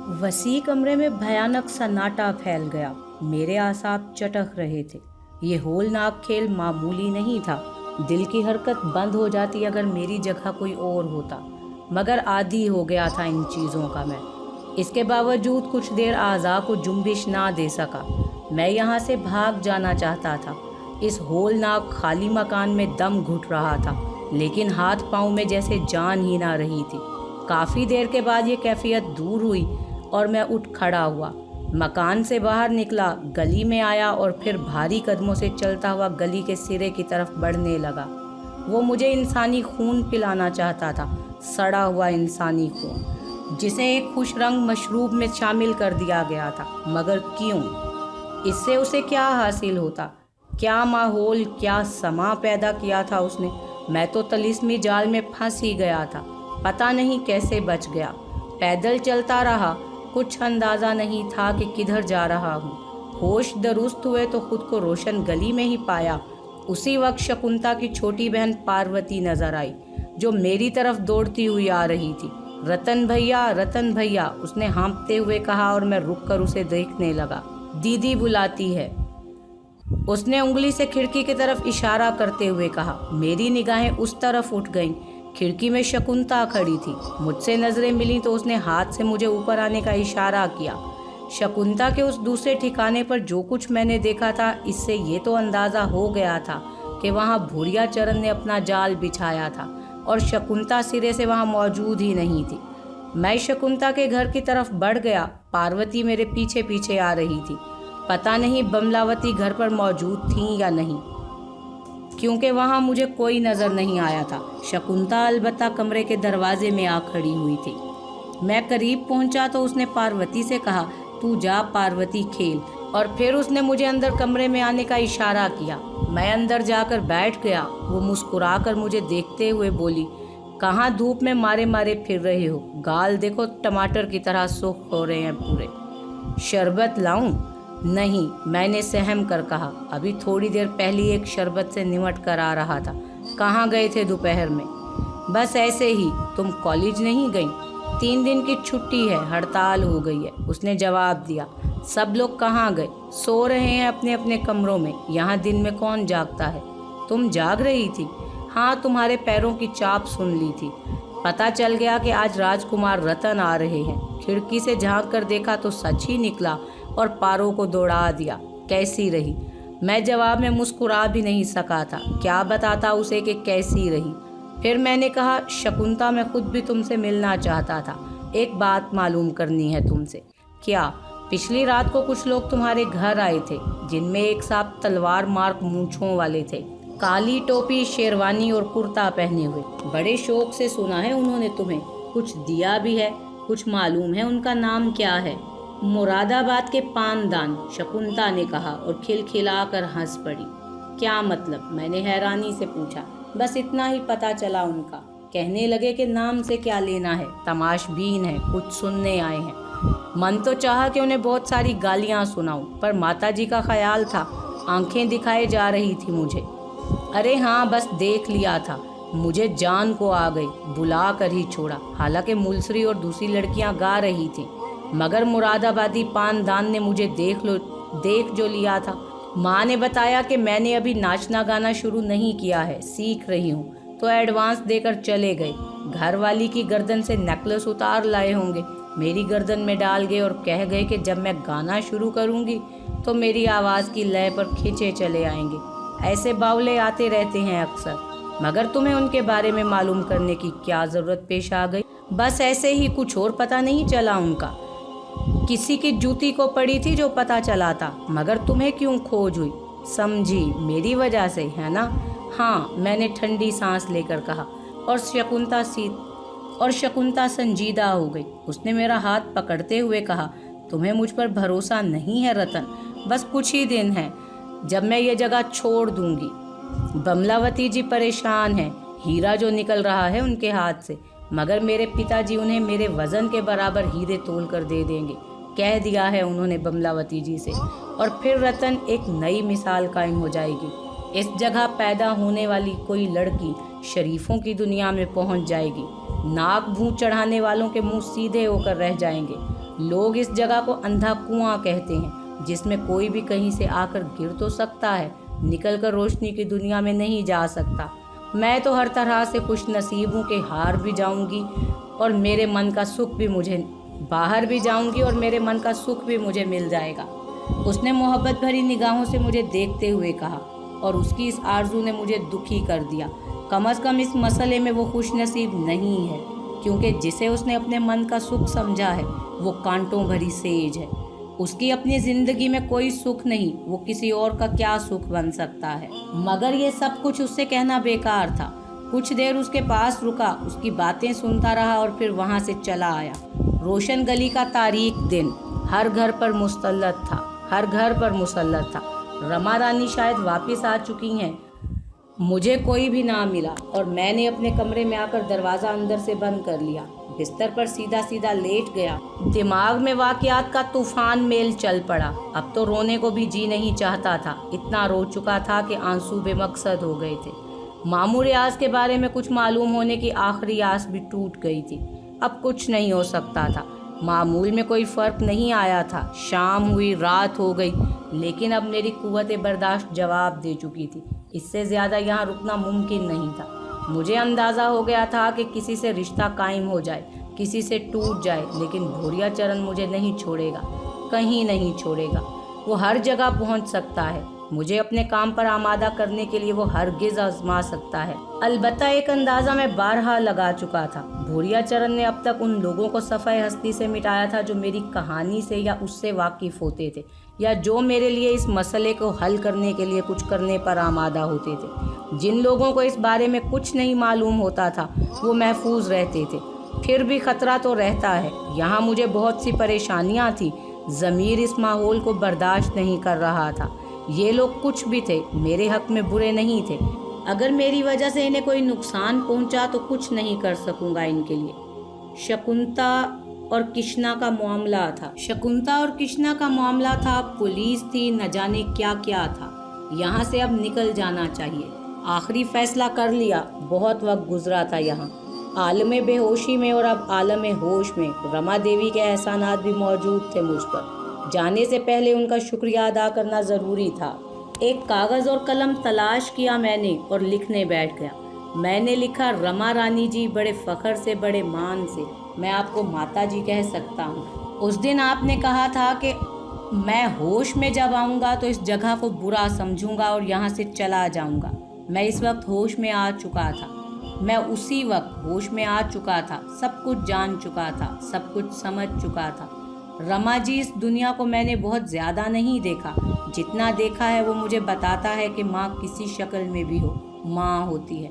वसी कमरे में भयानक सन्नाटा फैल गया। मेरे आसाब चटक रहे थे। ये होलनाक खेल मामूली नहीं था। दिल की हरकत बंद हो जाती अगर मेरी जगह कोई और होता, मगर आदी हो गया था इन चीज़ों का मैं। इसके बावजूद कुछ देर आज़ा को जुम्बिश ना दे सका। मैं यहाँ से भाग जाना चाहता था। इस होलनाक खाली मकान में दम घुट रहा था, लेकिन हाथ पाँव में जैसे जान ही ना रही थी। काफ़ी देर के बाद ये कैफियत दूर हुई और मैं उठ खड़ा हुआ। मकान से बाहर निकला, गली में आया और फिर भारी कदमों से चलता हुआ गली के सिरे की तरफ बढ़ने लगा। वो मुझे इंसानी खून पिलाना चाहता था, सड़ा हुआ इंसानी खून, जिसे एक खुश रंग मशरूब में शामिल कर दिया गया था। मगर क्यों? इससे उसे क्या हासिल होता? क्या माहौल, क्या समा पैदा किया था उसने? मैं तो तलिस्मी जाल में फंस ही गया था। पता नहीं कैसे बच गया। पैदल चलता रहा, कुछ अंदाज़ा नहीं था कि किधर जा रहा हूँ। होश दुरुस्त हुए तो खुद को रोशन गली में ही पाया। उसी वक्त शकुंता की छोटी बहन पार्वती नजर आई, जो मेरी तरफ दौड़ती हुई आ रही थी। रतन भैया, रतन भैया, उसने हाँफते हुए कहा और मैं रुककर उसे देखने लगा। दीदी बुलाती है, उसने उंगली से खिड़की की तरफ इशारा करते हुए कहा। मेरी निगाहें उस तरफ उठ गईं। खिड़की में शकुंता खड़ी थी। मुझसे नजरें मिली तो उसने हाथ से मुझे ऊपर आने का इशारा किया। शकुंता के उस दूसरे ठिकाने पर जो कुछ मैंने देखा था, इससे ये तो अंदाज़ा हो गया था कि वहाँ भूरिया चरण ने अपना जाल बिछाया था और शकुंता सिरे से वहाँ मौजूद ही नहीं थी। मैं शकुंता के घर की तरफ बढ़ गया। पार्वती मेरे पीछे पीछे आ रही थी। पता नहीं बमलावती घर पर मौजूद थी या नहीं, क्योंकि वहाँ मुझे कोई नज़र नहीं आया था। शकुंता अलबत्ता कमरे के दरवाजे में आ खड़ी हुई थी। मैं करीब पहुँचा तो उसने पार्वती से कहा, तू जा पार्वती, खेल। और फिर उसने मुझे अंदर कमरे में आने का इशारा किया। मैं अंदर जाकर बैठ गया। वो मुस्कुराकर मुझे देखते हुए बोली, कहाँ धूप में मारे मारे फिर रहे हो? गाल देखो, टमाटर की तरह सुर्ख हो रहे हैं पूरे। शरबत लाऊं? नहीं, मैंने सहम कर कहा। अभी थोड़ी देर पहले एक शरबत से निमट कर आ रहा था। कहाँ गए थे दोपहर में? बस ऐसे ही। तुम कॉलेज नहीं गई? 3 दिन की छुट्टी है, हड़ताल हो गई है, उसने जवाब दिया। सब लोग कहाँ गए? सो रहे हैं अपने अपने कमरों में। यहाँ दिन में कौन जागता है? तुम जाग रही थी? हाँ, तुम्हारे पैरों की चाप सुन ली थी। पता चल गया कि आज राजकुमार रतन आ रहे हैं। खिड़की से झांक कर देखा तो सच ही निकला और पारों को दौड़ा दिया। कैसी रही? मैं जवाब में मुस्कुरा भी नहीं सका था। क्या बताता उसे कि कैसी रही। फिर मैंने कहा, शकुंता, मैं खुद भी तुमसे मिलना चाहता था। एक बात मालूम करनी है तुमसे। क्या? पिछली रात को कुछ लोग तुम्हारे घर आए थे, जिनमें एक साहब तलवार मार्क मूंछों वाले थे, काली टोपी, शेरवानी और कुर्ता पहने हुए। बड़े शौक से सुना है उन्होंने तुम्हें कुछ दिया भी है। कुछ मालूम है उनका नाम क्या है? मुरादाबाद के पानदान, शकुंता ने कहा और खिलखिलाकर हंस पड़ी। क्या मतलब? मैंने हैरानी से पूछा। बस इतना ही पता चला उनका। कहने लगे कि नाम से क्या लेना है, तमाशबीन है, कुछ सुनने आए हैं। मन तो चाहा कि उन्हें बहुत सारी गालियां सुनाऊं, पर माताजी का ख्याल था। आंखें दिखाए जा रही थी मुझे। अरे हाँ, बस देख लिया था। मुझे जान को आ गई, बुला कर ही छोड़ा। हालांकि मुलसरी और दूसरी लड़कियां गा रही थी, मगर मुरादाबादी पानदान ने मुझे देख जो लिया था। माँ ने बताया कि मैंने अभी नाचना गाना शुरू नहीं किया है, सीख रही हूँ, तो एडवांस देकर चले गए। घर वाली की गर्दन से नेकलेस उतार लाए होंगे, मेरी गर्दन में डाल गए और कह गए कि जब मैं गाना शुरू करूँगी तो मेरी आवाज़ की लय पर खींचे चले आएंगे। ऐसे बावले आते रहते हैं अक्सर, मगर तुम्हें उनके बारे में मालूम करने की क्या ज़रूरत पेश आ गई? बस ऐसे ही, कुछ और पता नहीं चला उनका। किसी की जूती को पड़ी थी जो पता चला था, मगर तुम्हें क्यों खोज हुई? समझी, मेरी वजह से, है ना? हाँ, मैंने ठंडी सांस लेकर कहा। और शकुंता संजीदा हो गई। उसने मेरा हाथ पकड़ते हुए कहा, तुम्हें मुझ पर भरोसा नहीं है रतन? बस कुछ ही दिन हैं जब मैं ये जगह छोड़ दूंगी। बमलावती जी परेशान हैं, हीरा जो निकल रहा है उनके हाथ से, मगर मेरे पिताजी उन्हें मेरे वजन के बराबर हीरे तोल कर दे देंगे, कह दिया है उन्होंने बमलावती जी से। और फिर रतन, एक नई मिसाल कायम हो जाएगी। इस जगह पैदा होने वाली कोई लड़की शरीफों की दुनिया में पहुंच जाएगी। नाक भूं चढ़ाने वालों के मुंह सीधे होकर रह जाएंगे। लोग इस जगह को अंधा कुआं कहते हैं, जिसमें कोई भी कहीं से आकर गिर तो सकता है, निकल कर रोशनी की दुनिया में नहीं जा सकता। मैं तो हर तरह से खुश नसीब हूँ कि हार भी जाऊंगी और मेरे मन का सुख भी मुझे बाहर भी जाऊंगी और मेरे मन का सुख भी मुझे मिल जाएगा। उसने मोहब्बत भरी निगाहों से मुझे देखते हुए कहा, और उसकी इस आरजू ने मुझे दुखी कर दिया। कम से कम इस मसले में वो खुश नसीब नहीं है, क्योंकि जिसे उसने अपने मन का सुख समझा है वो कांटों भरी सेज है। उसकी अपनी जिंदगी में कोई सुख नहीं, वो किसी और का क्या सुख बन सकता है। मगर ये सब कुछ उससे कहना बेकार था। कुछ देर उसके पास रुका, उसकी बातें सुनता रहा और फिर वहाँ से चला आया। रोशन गली का तारीख दिन हर घर पर मुसल्लत था। रमा रानी शायद वापस आ चुकी हैं। मुझे कोई भी ना मिला और मैंने अपने कमरे में आकर दरवाज़ा अंदर से बंद कर लिया। बिस्तर पर सीधा सीधा लेट गया। दिमाग में वाक़यात का तूफान मेल चल पड़ा। अब तो रोने को भी जी नहीं चाहता था। इतना रो चुका था कि आंसू बेमकसद हो गए थे। मामू रियाज के बारे में कुछ मालूम होने की आखिरी आस भी टूट गई थी। अब कुछ नहीं हो सकता था। मामूल में कोई फ़र्क नहीं आया था। शाम हुई, रात हो गई, लेकिन अब मेरी कुव्वत बर्दाश्त जवाब दे चुकी थी। इससे ज़्यादा यहाँ रुकना मुमकिन नहीं था। मुझे अंदाज़ा हो गया था कि किसी से रिश्ता कायम हो जाए, किसी से टूट जाए, लेकिन भोरिया चरण मुझे नहीं छोड़ेगा, कहीं नहीं छोड़ेगा। वो हर जगह पहुँच सकता है। मुझे अपने काम पर आमादा करने के लिए वो हरगिज़ आजमा सकता है। अलबत्ता एक अंदाज़ा मैं बारहा लगा चुका था। भोरिया चरण ने अब तक उन लोगों को सफ़ाए हस्ती से मिटाया था जो मेरी कहानी से या उससे वाकिफ़ होते थे, या जो मेरे लिए इस मसले को हल करने के लिए कुछ करने पर आमादा होते थे। जिन लोगों को इस बारे में कुछ नहीं मालूम होता था वो महफूज रहते थे। फिर भी ख़तरा तो रहता है। यहाँ मुझे बहुत सी परेशानियाँ थी। ज़मीर इस माहौल को बर्दाश्त नहीं कर रहा था। ये लोग कुछ भी थे, मेरे हक़ में बुरे नहीं थे। अगर मेरी वजह से इन्हें कोई नुकसान पहुंचा तो कुछ नहीं कर सकूंगा इनके लिए। शकुंता और कृष्णा का मामला था। पुलिस थी, न जाने क्या क्या था। यहाँ से अब निकल जाना चाहिए। आखिरी फैसला कर लिया। बहुत वक्त गुजरा था यहाँ, आलमे बेहोशी में, और अब आलमे होश में। रमा देवी के एहसानात भी मौजूद थे मुझ पर। जाने से पहले उनका शुक्रिया अदा करना ज़रूरी था। एक कागज़ और कलम तलाश किया मैंने और लिखने बैठ गया। मैंने लिखा, रमा रानी जी, बड़े फ़ख्र से, बड़े मान से मैं आपको माता जी कह सकता हूँ। उस दिन आपने कहा था कि मैं होश में जब आऊँगा तो इस जगह को बुरा समझूंगा और यहाँ से चला जाऊँगा। मैं इस वक्त होश में आ चुका था। मैं उसी वक्त होश में आ चुका था। सब कुछ जान चुका था, सब कुछ समझ चुका था। रमा जी, इस दुनिया को मैंने बहुत ज़्यादा नहीं देखा। जितना देखा है वो मुझे बताता है कि माँ किसी शक्ल में भी हो, माँ होती है।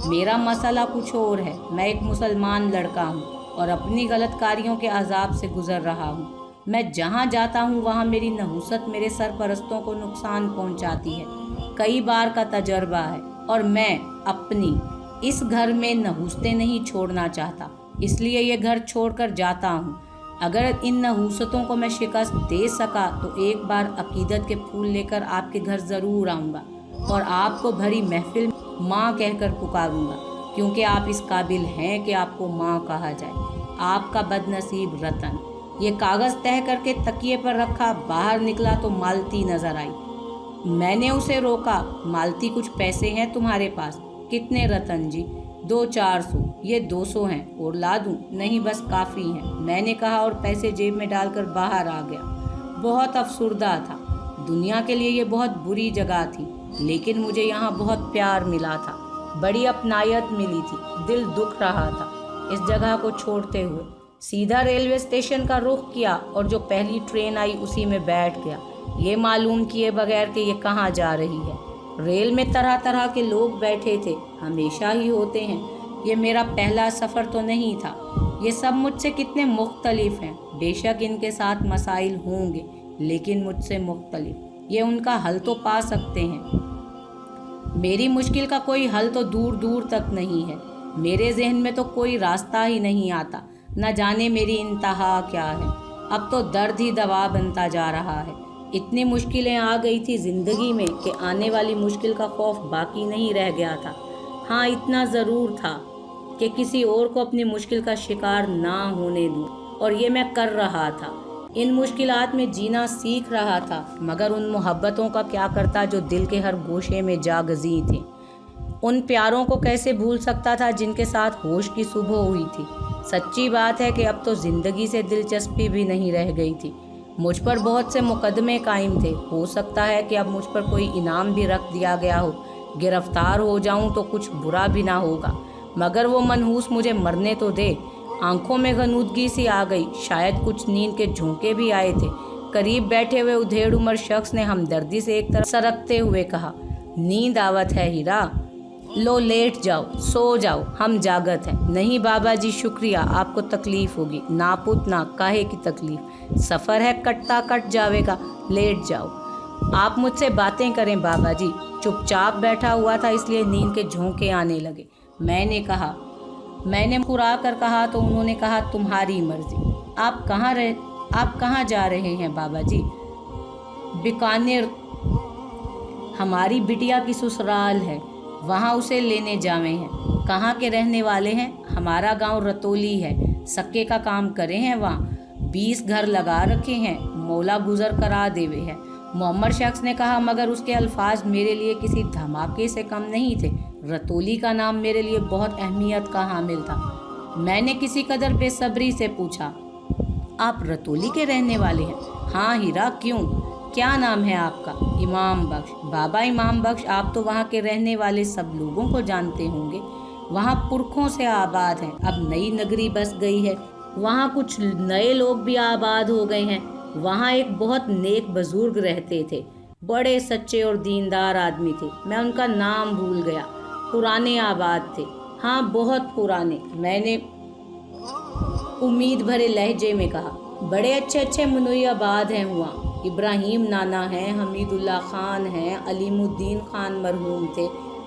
मेरा मसला कुछ और है। मैं एक मुसलमान लड़का हूँ और अपनी गलतकारियों के अजाब से गुज़र रहा हूँ। मैं जहाँ जाता हूँ वहाँ मेरी नहुसत मेरे सरपरस्तों को नुकसान पहुँचाती है। कई बार का तजर्बा है और मैं अपनी इस घर में नहुसतें नहीं छोड़ना चाहता, इसलिए ये घर छोड़कर जाता हूँ। अगर इन नहुसतों को मैं शिकस्त दे सका तो एक बार अकीदत के फूल लेकर आपके घर ज़रूर आऊँगा और आपको भरी महफिल माँ कहकर पुकारूंगा, क्योंकि आप इस काबिल हैं कि आपको माँ कहा जाए। आपका बदनसीब रतन। ये कागज़ तह करके तकिए पर रखा, बाहर निकला तो मालती नज़र आई। मैंने उसे रोका। मालती, कुछ पैसे हैं तुम्हारे पास? कितने रतन जी? 200-400। ये 200 हैं और ला दूं? नहीं, बस काफ़ी हैं, मैंने कहा और पैसे जेब में डालकर बाहर आ गया। बहुत अफसुर्दा था। दुनिया के लिए ये बहुत बुरी जगह थी, लेकिन मुझे यहाँ बहुत प्यार मिला था, बड़ी अपनायत मिली थी। दिल दुख रहा था इस जगह को छोड़ते हुए। सीधा रेलवे स्टेशन का रुख किया और जो पहली ट्रेन आई उसी में बैठ गया, ये मालूम किए बगैर कि ये कहाँ जा रही है। रेल में तरह तरह के लोग बैठे थे, हमेशा ही होते हैं। ये मेरा पहला सफ़र तो नहीं था। ये सब मुझसे कितने मुख्तलिफ हैं। बेशक इनके साथ मसाइल होंगे, लेकिन मुझसे मुख्तलिफ। ये उनका हल तो पा सकते हैं। मेरी मुश्किल का कोई हल तो दूर दूर तक नहीं है। मेरे जहन में तो कोई रास्ता ही नहीं आता। न जाने मेरी इंतहा क्या है। अब तो दर्द ही दवा बनता जा रहा है। इतनी मुश्किलें आ गई थी ज़िंदगी में कि आने वाली मुश्किल का खौफ बाकी नहीं रह गया था। हाँ, इतना ज़रूर था कि किसी और को अपनी मुश्किल का शिकार ना होने दूँ। اور یہ میں کر رہا تھا۔ ان مشکلات میں جینا سیکھ رہا تھا، مگر ان محبتوں کا کیا کرتا جو دل کے ہر گوشے میں جا گزی تھیں۔ ان پیاروں کو کیسے بھول سکتا تھا جن کے ساتھ ہوش کی صبح ہوئی تھی۔ سچی بات ہے کہ اب تو زندگی سے دلچسپی بھی نہیں رہ گئی تھی۔ مجھ پر بہت سے مقدمے قائم تھے، ہو سکتا ہے کہ اب مجھ پر کوئی انعام بھی رکھ دیا گیا ہو۔ گرفتار ہو جاؤں تو کچھ برا بھی نہ ہوگا، مگر وہ منحوس مجھے مرنے تو دے۔ آنکھوں میں غنودگی سی آ گئی، شاید کچھ نیند کے جھونکے بھی آئے تھے۔ قریب بیٹھے ہوئے ادھیڑ عمر شخص نے ہمدردی سے ایک طرف سرکتے ہوئے کہا، نیند آوت ہے ہیرا، لو لیٹ جاؤ، سو جاؤ، ہم جاگت ہیں۔ نہیں بابا جی شکریہ، آپ کو تکلیف ہوگی۔ نا پت نا، کاہے کی تکلیف، سفر ہے کٹتا کٹ جاوے گا، لیٹ جاؤ۔ آپ مجھ سے باتیں کریں بابا جی۔ چپ چاپ بیٹھا ہوا تھا اس لیے نیند کے جھونکے آنے لگے۔ میں نے مسکرا کر کہا تو انہوں نے کہا، تمہاری مرضی۔ آپ کہاں جا رہے ہیں بابا جی؟ بیکانیر، ہماری بٹیا کی سسرال ہے، وہاں اسے لینے جاوے ہیں۔ کہاں کے رہنے والے ہیں؟ ہمارا گاؤں رتولی ہے، سکے کا کام کرے ہیں وہاں، 20 گھر لگا رکھے ہیں، مولا گزر کرا دیوے ہے۔ معمر شخص نے کہا، مگر اس کے الفاظ میرے لیے کسی دھماکے سے کم نہیں تھے۔ رتولی کا نام میرے لیے بہت اہمیت کا حامل تھا۔ میں نے کسی قدر بے صبری سے پوچھا، آپ رتولی کے رہنے والے ہیں؟ ہاں ہیرا، کیوں؟ کیا نام ہے آپ کا؟ امام بخش۔ بابا امام بخش، آپ تو وہاں کے رہنے والے سب لوگوں کو جانتے ہوں گے، وہاں پرکھوں سے آباد ہیں، اب نئی نگری بس گئی ہے، وہاں کچھ نئے لوگ بھی آباد ہو گئے ہیں۔ وہاں ایک بہت نیک بزرگ رہتے تھے، بڑے سچے اور دیندار آدمی تھے، میں ان کا نام بھول گیا، پرانے آباد تھے۔ ہاں بہت پرانے، میں نے امید بھرے لہجے میں کہا۔ بڑے اچھے منوی آباد ہیں وہاں، ابراہیم نانا ہیں، حمید اللہ خان ہیں، علیم الدین خان مرحوم تھے،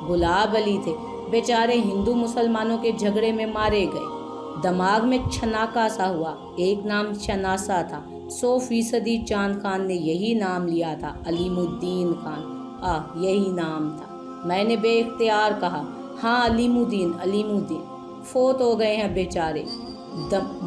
گلاب علی تھے، بیچارے ہندو مسلمانوں کے جھگڑے میں مارے گئے۔ دماغ میں چھناکا سا ہوا، ایک نام شناسا تھا، 100% چاند خان نے یہی نام لیا تھا، علیم الدین خان، یہی نام تھا۔ میں نے بے اختیار کہا، ہاں علیم الدین، فوت ہو گئے ہیں بیچارے،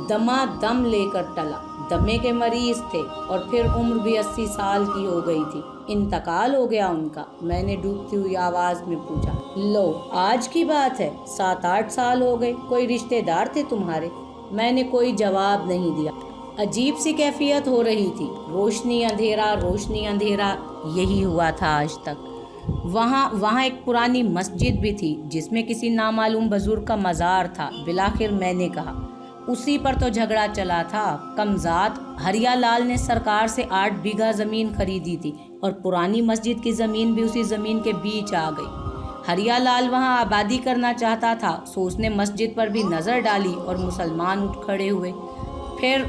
دما دم لے کر ٹلا، دمے کے مریض تھے، اور پھر عمر بھی 80 سال کی ہو گئی تھی، انتقال ہو گیا ان کا۔ میں نے ڈوبتی ہوئی آواز میں پوچھا، لو آج کی بات ہے، 7-8 سال ہو گئے، کوئی رشتے دار تھے تمہارے؟ میں نے کوئی جواب نہیں دیا۔ عجیب سی کیفیت ہو رہی تھی، روشنی اندھیرا، یہی ہوا تھا آج تک۔ وہاں ایک پرانی مسجد بھی تھی جس میں کسی نامعلوم بزرگ کا مزار تھا۔ بالآخر میں نے کہا، اسی پر تو جھگڑا چلا تھا، کمزاد ہریا لال نے سرکار سے 8 بیگھہ زمین خریدی تھی، اور پرانی مسجد کی زمین بھی اسی زمین کے بیچ آ گئی۔ ہریا لال وہاں آبادی کرنا چاہتا تھا، سو اس نے مسجد پر بھی نظر ڈالی اور مسلمان اٹھ کھڑے ہوئے، پھر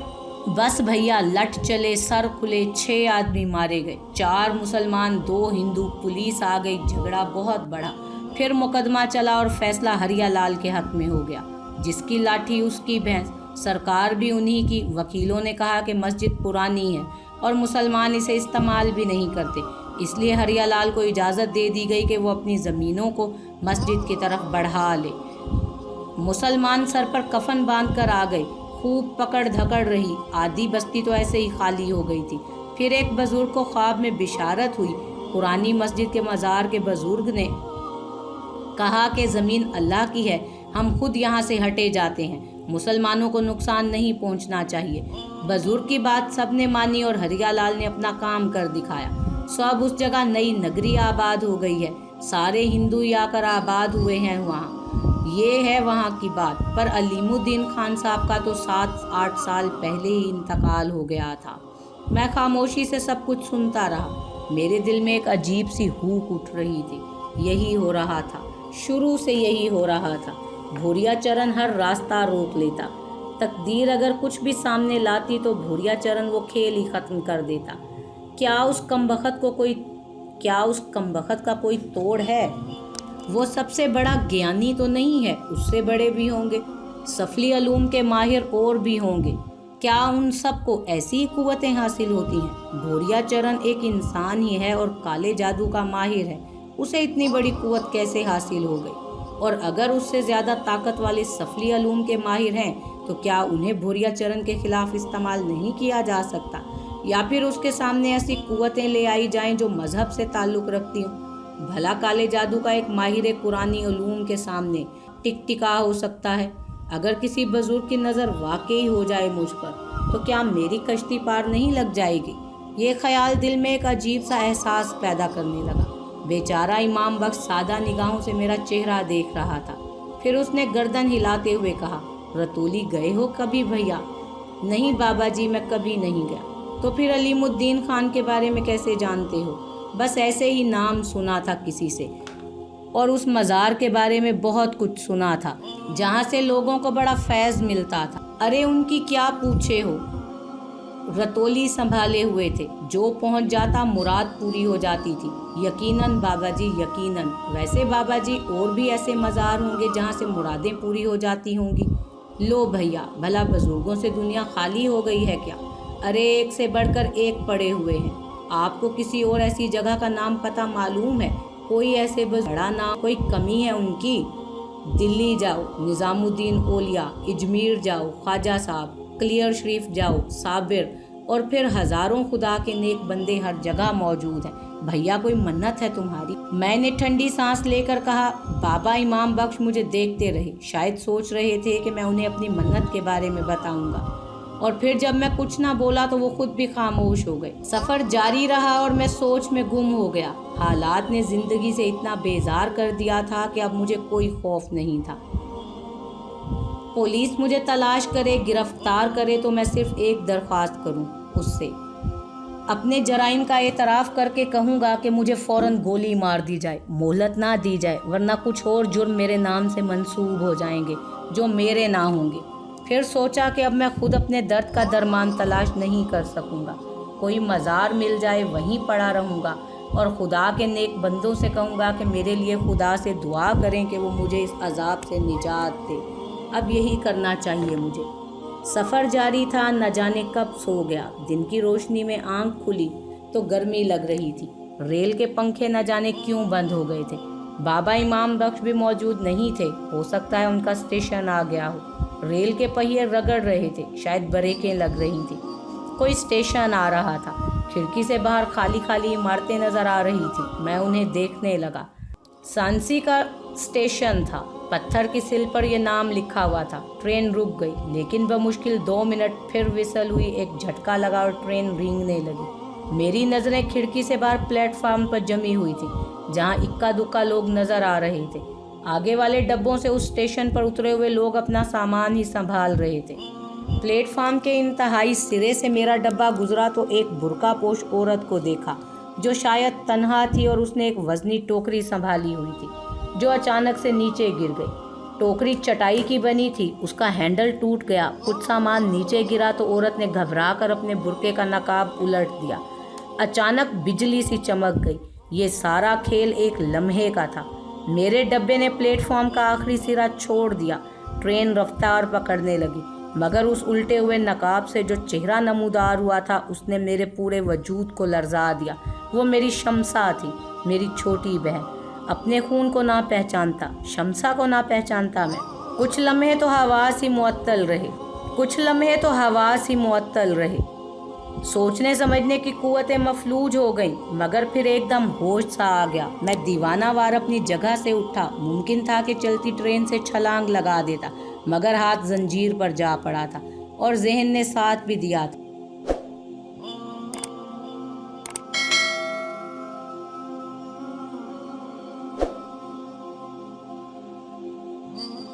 بس بھیا لٹ چلے، سر کھلے، 6 آدمی مارے گئے، 4 مسلمان 2 ہندو، پولیس آ گئی، جھگڑا بہت بڑھا، پھر مقدمہ چلا اور فیصلہ ہریا لال کے حق میں ہو گیا، جس کی لاٹھی اس کی بھینس، سرکار بھی انہی کی۔ وکیلوں نے کہا کہ مسجد پرانی ہے اور مسلمان اسے استعمال بھی نہیں کرتے، اس لیے ہریا لال کو اجازت دے دی گئی کہ وہ اپنی زمینوں کو مسجد کی طرف بڑھا لے۔ مسلمان سر پر کفن باندھ کر آ گئے، خوب پکڑ دھکڑ رہی، آدھی بستی تو ایسے ہی خالی ہو گئی تھی۔ پھر ایک بزرگ کو خواب میں بشارت ہوئی، پرانی مسجد کے مزار کے بزرگ نے کہا کہ زمین اللہ کی ہے، ہم خود یہاں سے ہٹے جاتے ہیں، مسلمانوں کو نقصان نہیں پہنچنا چاہیے۔ بزرگ کی بات سب نے مانی اور ہریا لال نے اپنا کام کر دکھایا۔ سو اب اس جگہ نئی نگری آباد ہو گئی ہے، سارے ہندو آ کر آباد ہوئے ہیں وہاں، یہ ہے وہاں کی بات۔ پر علیم الدین خان صاحب کا تو 7-8 سال پہلے ہی انتقال ہو گیا تھا۔ میں خاموشی سے سب کچھ سنتا رہا، میرے دل میں ایک عجیب سی ہوک اٹھ رہی تھی۔ یہی ہو رہا تھا، شروع سے یہی ہو رہا تھا۔ بھوریا چرن ہر راستہ روک لیتا، تقدیر اگر کچھ بھی سامنے لاتی تو بھوریا چرن وہ کھیل ہی ختم کر دیتا۔ کیا اس کمبخت کا کوئی توڑ ہے؟ وہ سب سے بڑا گیانی تو نہیں ہے، اس سے بڑے بھی ہوں گے، سفلی علوم کے ماہر اور بھی ہوں گے، کیا ان سب کو ایسی ہی قوتیں حاصل ہوتی ہیں؟ بھوریا چرن ایک انسان ہی ہے اور کالے جادو کا ماہر ہے، اسے اتنی بڑی قوت کیسے حاصل ہو گئی؟ اور اگر اس سے زیادہ طاقت والے سفلی علوم کے ماہر ہیں تو کیا انہیں بھوریا چرن کے خلاف استعمال نہیں کیا جا سکتا؟ یا پھر اس کے سامنے ایسی قوتیں لے آئی جائیں جو مذہب سے تعلق رکھتی ہوں؟ بھلا کالے جادو کا ایک ماہر قرآنی علوم کے سامنے ٹک ٹکا ہو سکتا ہے؟ اگر کسی بزرگ کی نظر واقعی ہو جائے مجھ پر تو کیا میری کشتی پار نہیں لگ جائے گی؟ یہ خیال دل میں ایک عجیب سا احساس پیدا کرنے لگا۔ بیچارہ امام بخش سادہ نگاہوں سے میرا چہرہ دیکھ رہا تھا۔ پھر اس نے گردن ہلاتے ہوئے کہا، رتولی گئے ہو کبھی بھیا؟ نہیں بابا جی، میں کبھی نہیں گیا۔ تو پھر علیم الدین خان کے بارے میں کیسے جانتے ہو؟ بس ایسے ہی نام سنا تھا کسی سے، اور اس مزار کے بارے میں بہت کچھ سنا تھا جہاں سے لوگوں کو بڑا فیض ملتا تھا۔ ارے ان کی کیا پوچھے ہو، رتولی سنبھالے ہوئے تھے، جو پہنچ جاتا مراد پوری ہو جاتی تھی۔ یقیناً بابا جی، یقیناً۔ ویسے بابا جی اور بھی ایسے مزار ہوں گے جہاں سے مرادیں پوری ہو جاتی ہوں گی۔ لو بھیا، بھلا بزرگوں سے دنیا خالی ہو گئی ہے کیا؟ ارے ایک سے بڑھ کر ایک پڑے ہوئے ہیں۔ آپ کو کسی اور ایسی جگہ کا نام پتہ معلوم ہے؟ کوئی ایسے بڑا نام، کوئی کمی ہے ان کی؟ دلی جاؤ، نظام الدین اولیاء، اجمیر جاؤ، خواجہ صاحب، کلیئر شریف جاؤ، صابر، اور پھر ہزاروں خدا کے نیک بندے ہر جگہ موجود ہیں۔ بھیا کوئی منت ہے تمہاری؟ میں نے ٹھنڈی سانس لے کر کہا۔ بابا امام بخش مجھے دیکھتے رہے، شاید سوچ رہے تھے کہ میں انہیں اپنی منت کے بارے میں بتاؤں گا، اور پھر جب میں کچھ نہ بولا تو وہ خود بھی خاموش ہو گئے۔ سفر جاری رہا اور میں سوچ میں گم ہو گیا۔ حالات نے زندگی سے اتنا بیزار کر دیا تھا کہ اب مجھے کوئی خوف نہیں تھا۔ پولیس مجھے تلاش کرے، گرفتار کرے، تو میں صرف ایک درخواست کروں اس سے، اپنے جرائم کا اعتراف کر کے کہوں گا کہ مجھے فوراً گولی مار دی جائے، مہلت نہ دی جائے، ورنہ کچھ اور جرم میرے نام سے منسوب ہو جائیں گے جو میرے نہ ہوں گے۔ پھر سوچا کہ اب میں خود اپنے درد کا درمان تلاش نہیں کر سکوں گا، کوئی مزار مل جائے وہیں پڑا رہوں گا، اور خدا کے نیک بندوں سے کہوں گا کہ میرے لیے خدا سے دعا کریں کہ وہ مجھے اس عذاب سے نجات دے۔ اب یہی کرنا چاہیے مجھے۔ سفر جاری تھا، نہ جانے کب سو گیا۔ دن کی روشنی میں آنکھ کھلی تو گرمی لگ رہی تھی۔ ریل کے پنکھے نہ جانے کیوں بند ہو گئے تھے۔ بابا امام بخش بھی موجود نہیں تھے، ہو سکتا ہے ان کا اسٹیشن آ گیا ہو۔ ریل کے پہیے رگڑ رہے تھے، شاید بریکیں لگ رہی تھیں۔ کوئی اسٹیشن آ رہا تھا۔ کھڑکی سے باہر خالی خالی عمارتیں نظر آ رہی تھیں۔ میں انہیں دیکھنے لگا۔ سانسی کا اسٹیشن تھا، پتھر کی سل پر یہ نام لکھا ہوا تھا۔ ٹرین رک گئی، لیکن بمشکل 2 منٹ پھر وسل ہوئی، ایک جھٹکا لگا اور ٹرین رینگنے لگی۔ میری نظریں کھڑکی سے باہر پلیٹ فارم پر جمی ہوئی تھیں، جہاں اکا دکا لوگ نظر آ رہے تھے۔ آگے والے ڈبوں سے اس اسٹیشن پر اترے ہوئے لوگ اپنا سامان ہی سنبھال رہے تھے۔ پلیٹ فارم کے انتہائی سرے سے میرا ڈبہ گزرا تو ایک برقع پوش عورت کو دیکھا جو شاید تنہا تھی، اور اس نے ایک وزنی ٹوکری سنبھالی ہوئی تھی جو اچانک سے نیچے گر گئی۔ ٹوکری چٹائی کی بنی تھی، اس کا ہینڈل ٹوٹ گیا، کچھ سامان نیچے گرا تو عورت نے گھبرا کر اپنے برقعے کا نقاب الٹ دیا۔ اچانک بجلی سی چمک گئی۔ یہ سارا کھیل ایک لمحے کا تھا۔ میرے ڈبے نے پلیٹ فارم کا آخری سرا چھوڑ دیا۔ ٹرین رفتار پکڑنے لگی، مگر اس الٹے ہوئے نقاب سے جو چہرہ نمودار ہوا تھا اس نے میرے پورے وجود کو لرزا دیا۔ وہ میری شمسا تھی، میری چھوٹی بہن۔ اپنے خون کو نہ پہچانتا، شمسا کو نہ پہچانتا میں۔ کچھ لمحے تو حواس ہی معطل رہے، سوچنے سمجھنے کی قوتیں مفلوج ہو گئیں، مگر پھر ایک دم ہوش سا آ گیا۔ میں دیوانہ وار اپنی جگہ سے اٹھا۔ ممکن تھا کہ چلتی ٹرین سے چھلانگ لگا دیتا، مگر ہاتھ زنجیر پر جا پڑا تھا، اور ذہن نے ساتھ بھی دیا تھا۔